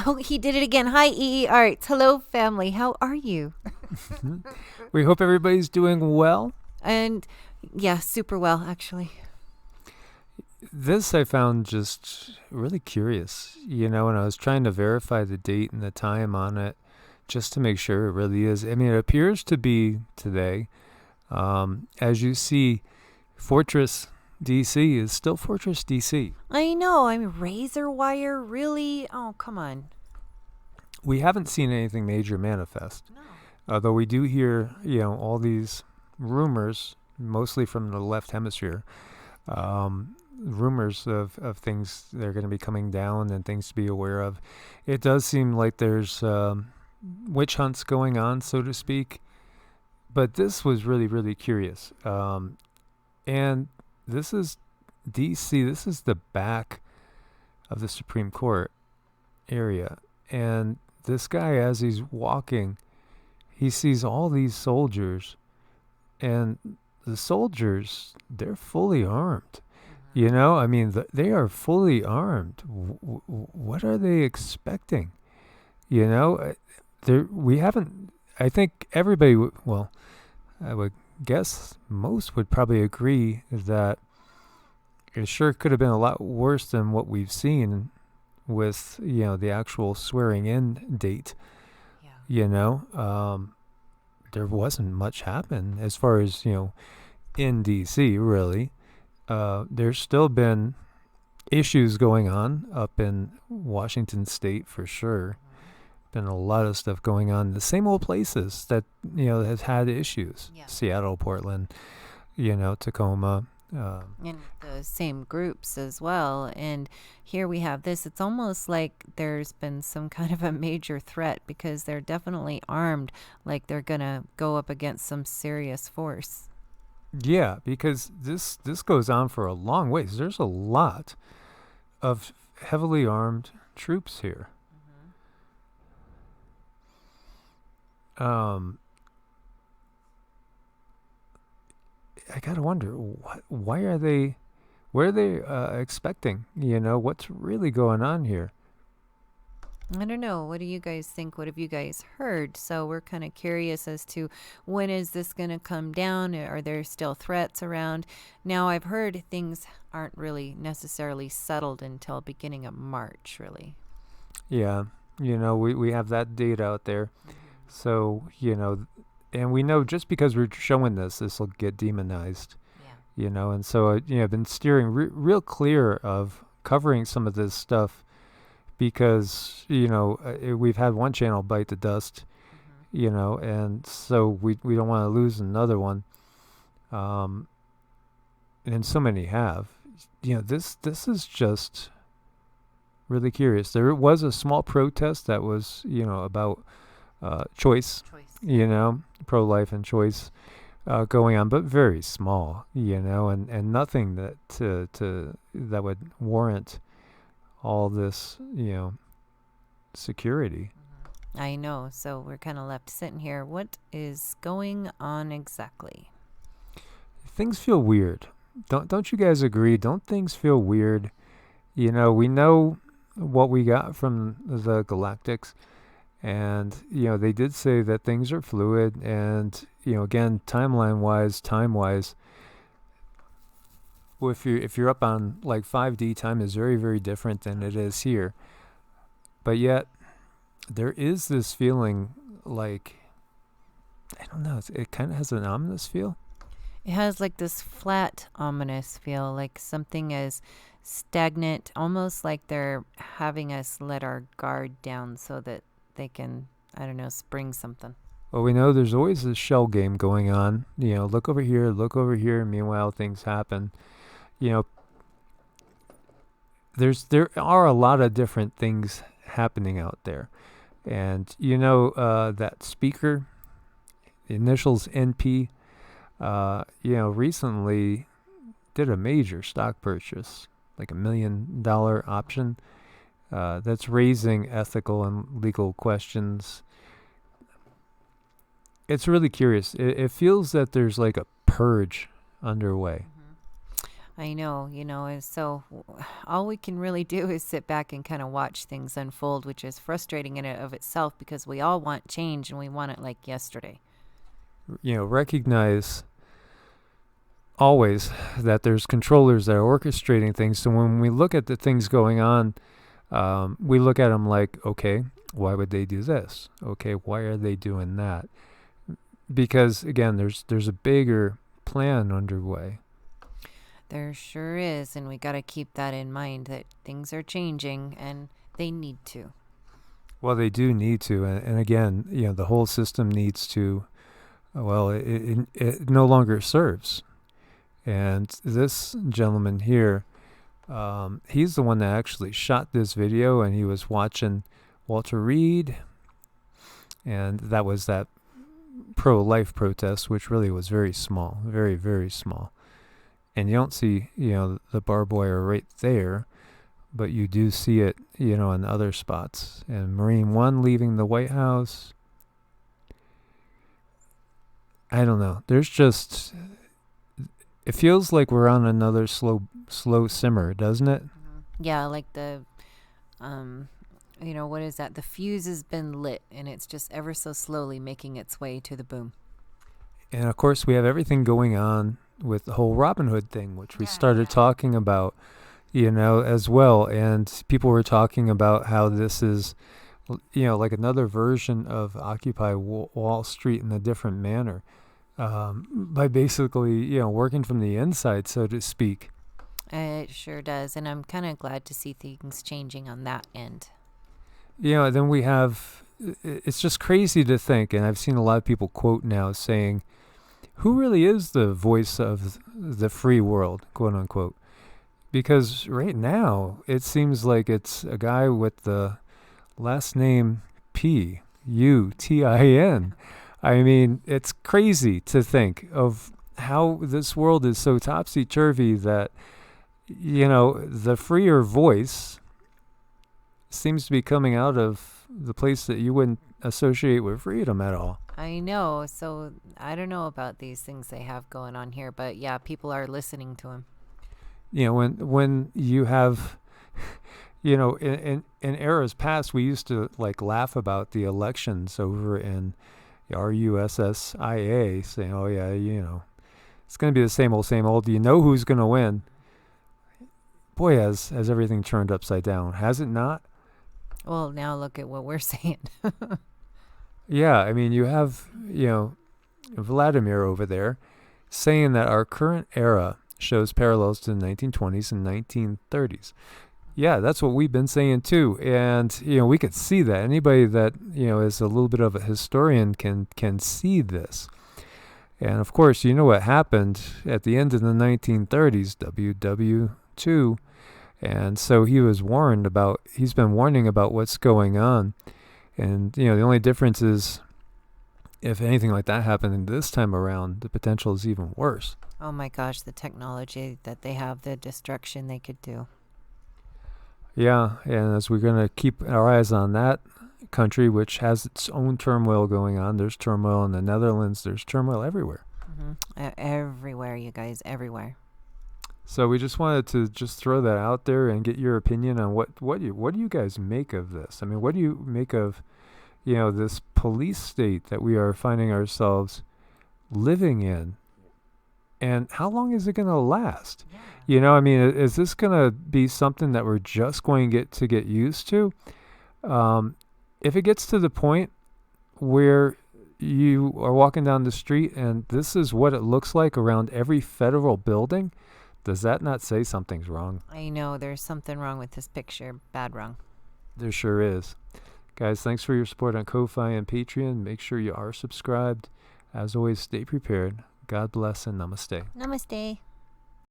Oh, he did it again. Hi, EEARTS. Hello, family. How are you? We hope everybody's doing well. And yeah, super well, actually. This I found just really curious, and I was trying to verify the date and the time on it just to make sure it really is. I mean, it appears to be today. As you see, Fortress DC is still Fortress DC. I know. I'm razor wire. Really? Oh, come on. We haven't seen anything major manifest. No. Although we do hear, all these rumors, mostly from the left hemisphere, rumors of things that are going to be coming down and things to be aware of. It does seem like there's witch hunts going on, so to speak. But this was really, really curious. And this is DC. This is the back of the Supreme Court area. And this guy, as he's walking, he sees all these soldiers. And the soldiers, they're fully armed. I mean, they are fully armed. What are they expecting? We haven't, I think everybody, I would guess most would probably agree that it sure could have been a lot worse than what we've seen with, the actual swearing in date. Yeah. There wasn't much happen as far as, in DC, really. There's still been issues going on up in Washington State for sure. Been a lot of stuff going on. The same old places that, has had issues. Yeah. Seattle, Portland, Tacoma. In the same groups as well. And here we have this. It's almost like there's been some kind of a major threat because they're definitely armed, like they're going to go up against some serious force. Yeah, because this goes on for a long ways. There's a lot of heavily armed troops here. I gotta wonder what are they expecting? What's really going on here? I don't know. What do you guys think? What have you guys heard? So we're kind of curious as to when is this going to come down? Are there still threats around? Now, I've heard things aren't really necessarily settled until beginning of March, really. Yeah, we have that date out there. So, and we know just because we're showing this will get demonized. Yeah. And so, I've been steering real clear of covering some of this stuff because, we've had one channel bite the dust, and so we don't want to lose another one. And so many have. This is just really curious. There was a small protest that was, about choice, pro-life and choice going on, but very small, and nothing that would warrant all this, security. I know. So we're kind of left sitting here. What is going on exactly? Things feel weird. Don't you guys agree? Don't things feel weird? We know what we got from the Galactics. And, they did say that things are fluid and, again, time-wise, well, if you're up on like 5D, time is very, very different than it is here. But yet, there is this feeling like, I don't know, it kind of has an ominous feel. It has like this flat, ominous feel, like something is stagnant, almost like they're having us let our guard down so that they can, I don't know, spring something. Well, we know there's always this shell game going on. Look over here. Meanwhile, things happen. There are a lot of different things happening out there. And, that speaker, initials NP, recently did a major stock purchase, like $1 million option. That's raising ethical and legal questions. It's really curious. It feels that there's like a purge underway. I know, and so all we can really do is sit back and kind of watch things unfold, which is frustrating in and of itself because we all want change and we want it like yesterday. Recognize always that there's controllers that are orchestrating things. So when we look at the things going on, we look at them like, okay, why would they do this? Okay, why are they doing that? Because again, there's a bigger plan underway. There sure is, and we got to keep that in mind that things are changing and they need to. Well, they do need to, and again, the whole system needs to. Well, it no longer serves. And this gentleman here, he's the one that actually shot this video, and he was watching Walter Reed, and that was that pro-life protest, which really was very small, very, very small. And you don't see, the barbed wire right there, but you do see it, in other spots. And Marine One leaving the White House. I don't know. There's just, it feels like we're on another slow simmer, doesn't it? Yeah, like the, what is that? The fuse has been lit, and it's just ever so slowly making its way to the boom. And of course, we have everything going on with the whole Robin Hood thing, which we started talking about, as well. And people were talking about how this is, like another version of Occupy Wall Street in a different manner, by basically, working from the inside, so to speak. It sure does. And I'm kind of glad to see things changing on that end. Then we have, it's just crazy to think, and I've seen a lot of people quote now saying, who really is the voice of the free world, quote unquote? Because right now, it seems like it's a guy with the last name Putin. I mean, it's crazy to think of how this world is so topsy-turvy that, the freer voice seems to be coming out of the place that you wouldn't associate with freedom at all. I know. So I don't know about these things they have going on here, but yeah, people are listening to him. When you have, in eras past, we used to like laugh about the elections over in RUSSIA, saying, oh yeah, it's going to be the same old. Do you know who's going to win? Boy, has everything turned upside down, has it not? Well, now look at what we're saying. Yeah, I mean, you have, Vladimir over there saying that our current era shows parallels to the 1920s and 1930s. Yeah, that's what we've been saying too. And, we could see that. Anybody that, is a little bit of a historian can see this. And of course, you know what happened at the end of the 1930s, WW2. And so he's been warning about what's going on. And, the only difference is if anything like that happened this time around, the potential is even worse. Oh my gosh, the technology that they have, the destruction they could do. Yeah, and as we're going to keep our eyes on that country, which has its own turmoil going on. There's turmoil in the Netherlands. There's turmoil everywhere. Mm-hmm. Everywhere, you guys, everywhere. So we just wanted to just throw that out there and get your opinion on what do you guys make of this? I mean, what do you make of, this police state that we are finding ourselves living in? And how long is it going to last? Yeah. I mean, is this going to be something that we're just going to get used to? If it gets to the point where you are walking down the street and this is what it looks like around every federal building, does that not say something's wrong? I know there's something wrong with this picture. Bad wrong. There sure is. Guys, thanks for your support on Ko-Fi and Patreon. Make sure you are subscribed. As always, stay prepared. God bless and namaste. Namaste.